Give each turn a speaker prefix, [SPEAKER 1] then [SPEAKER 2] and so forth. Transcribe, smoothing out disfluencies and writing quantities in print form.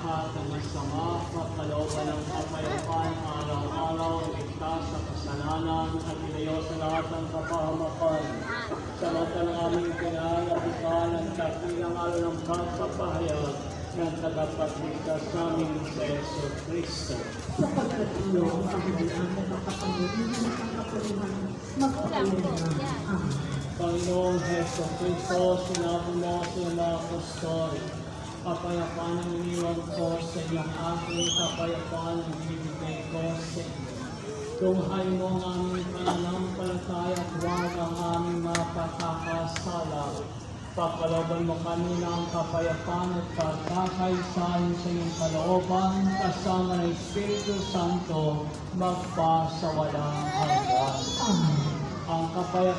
[SPEAKER 1] lahat ng masama, kapalooban ng kapayapaan, araw-araw, ligtas sa kasalanan, at ilayo sa lahat ng kapahamakan. Sa mata ng aming pinalapitan at kapilang araw ng pagpapahayag ng tagapagligtas namin sa Yesu Cristo.
[SPEAKER 2] Sapagkat iyo ang kahilingan ng makapangyarihan ng pagkapuluhan, magpapuluhan. Amen.
[SPEAKER 1] Panginoong Heso Cristo, sinabi mo sa iyong mga apostol, kapayapaan ang iniwan ko sa inyong aking kapayapaan ang ibibigay ko sa inyo. Tunghay mo ang aming pananampalataya at huwag ang aming mga pagkakasala. Papalooban mo kami ng kapayapaan at pagkakaisahan sa iyong kalooban kasama ng Espiritu Santo magpa sa walang hanggan.
[SPEAKER 2] Amen.
[SPEAKER 1] Ang kapayapaan